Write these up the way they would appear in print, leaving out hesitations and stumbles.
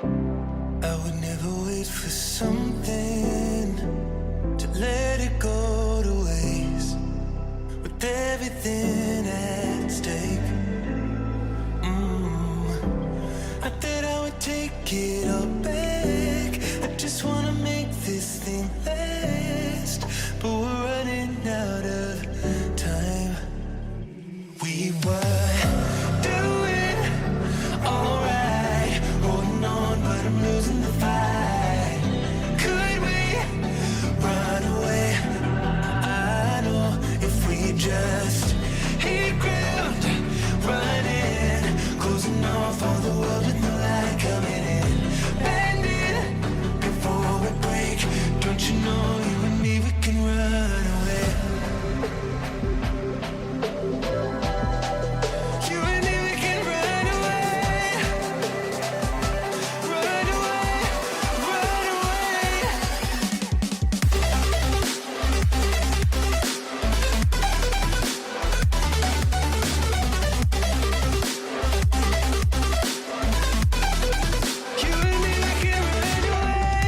I would never wait for something to let it go to waste with everything at stake. I thought I would take it all back. I just wanna make this thing last, but we're running out of time. We were doing alright, holding on, but I'm losing the fight. Could we run away? I know if we just hit ground, running, closing off all the world with no light coming in, bending before we break. Don't you know you and me, we can run away. You and me, we can run away. Run away, run away. You and me, we can run away.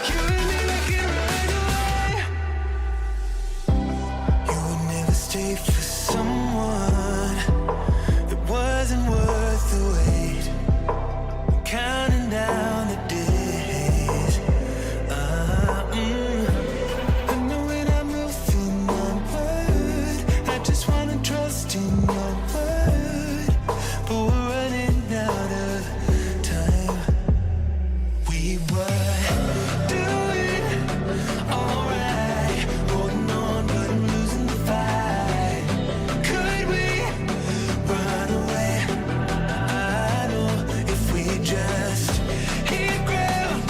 You and me, we can run away. You would never stay for someone that wasn't worth the wait. Counting down the days. I know when I'm moving onward, I just wanna trust in your word, but we're running out of time. We were doing alright, holding on, but I'm losing the fight. Could we run away? I know if we just hit ground,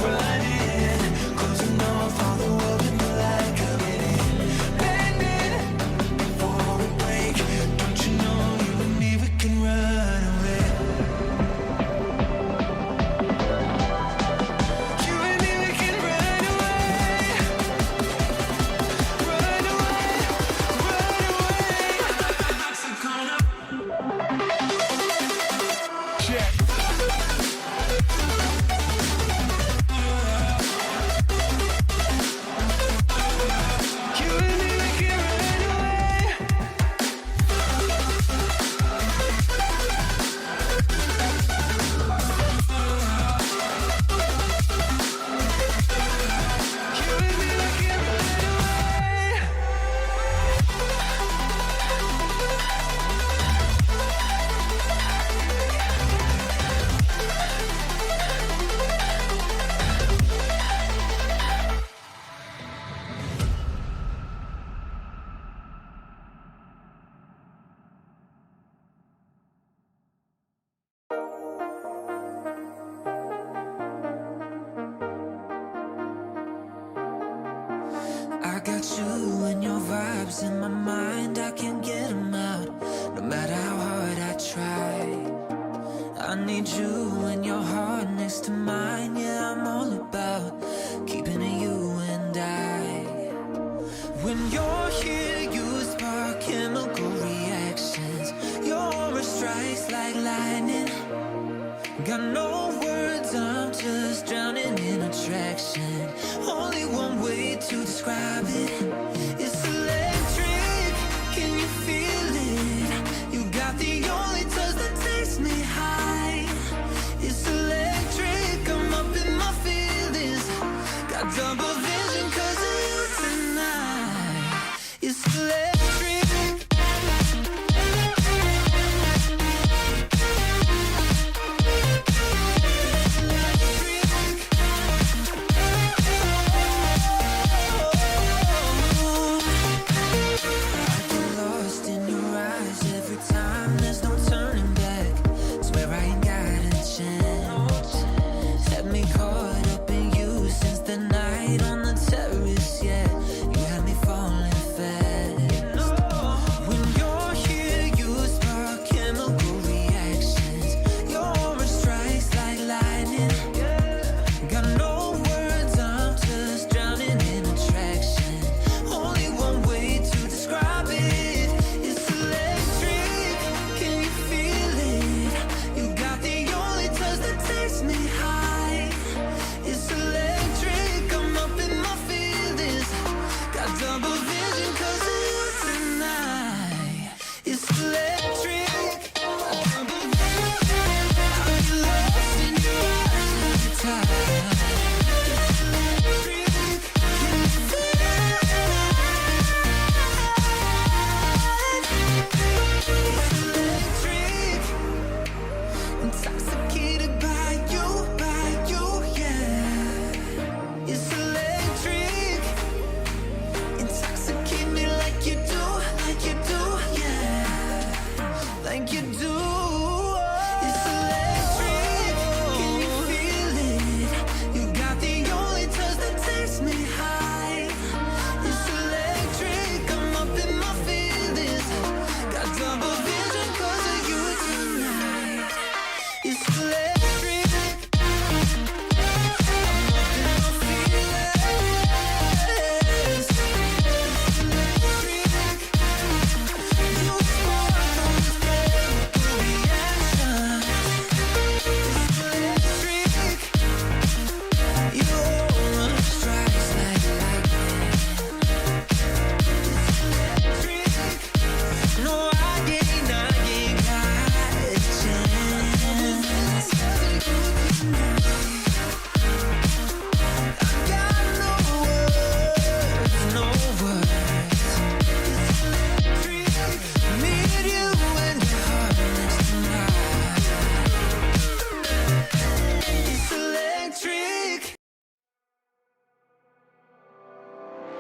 running, closing off all the world with no light coming in, bending before we break. Don't you know you and me, we can run away. You and me, we can run away. Run away, run away. Check. You and me, we can run away. You and me, we can run away. I got you and your vibes in my mind, I can't get them out, no matter how hard I try. I need you and your heart next to mine, yeah, I'm all about keeping it you and I. When you're here, you spark chemical reactions, your aura strikes like lightning. Got no words, I'm just drowning in attraction. Only one way to describe it. It's electric, can you feel it? You got the only touch that takes me high. It's electric, I'm up in my feelings. Got double vision 'cause of you tonight. It's electric.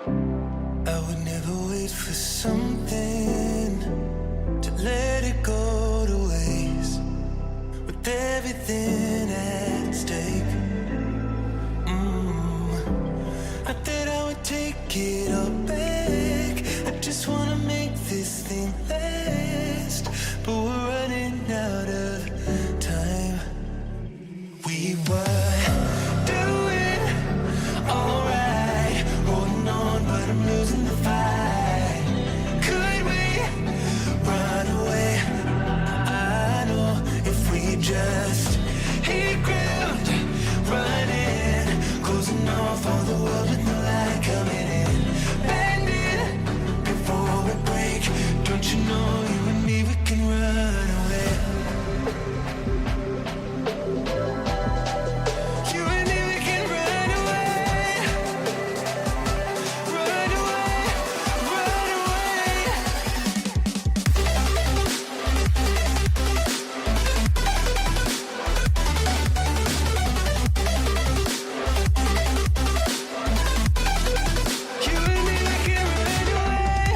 I would never wait for something to let it go to waste with everything at stake. Not that I would take it all back. I just wanna make this thing last, but we're running out of time. We were doing alright, holding on, but I'm losing the fight. Could we run away? I know if we just hit ground, running, closing off all the world with no light coming in, bending before we break. Don't you know you and me, we can run away. You and me, we can run away. Run away, run away. You and me, we can run away.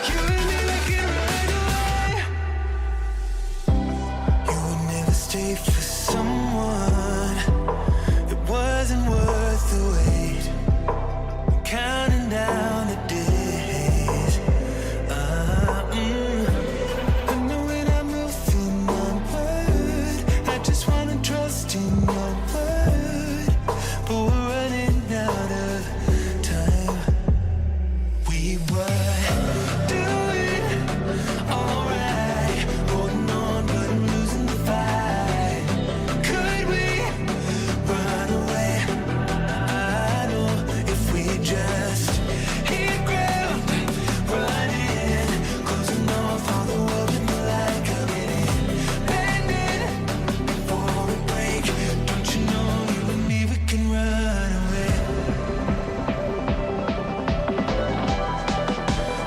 You and me, we can run away. You would never stay for someone that wasn't worth the wait. Counting down the days. I know when I'm moving onward, I just wanna trust in your word, but we're running out of time. We were doing alright, holding on, but I'm losing the fight. Could we run away? I know if we just hit ground, running, closing off all the world with no light coming in, bending before we break. Don't you know you and me, we can run away.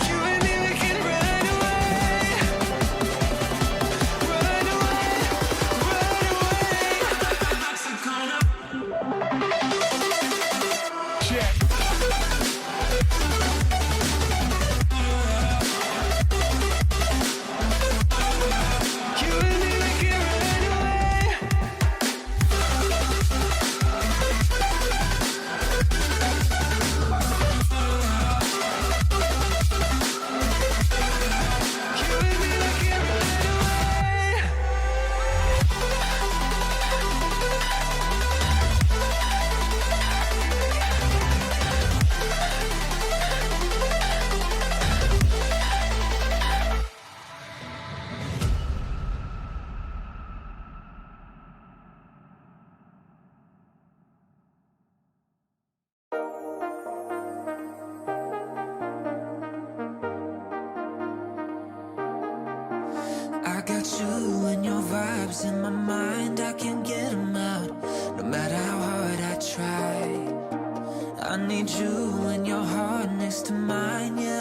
You and me, we can run away. Run away, run away. Check. You and me, we can run away. You and me, we can run away. I got you and your vibes in my mind, I can't get them out, no matter how hard I try. I need you and your heart next to mine, yeah,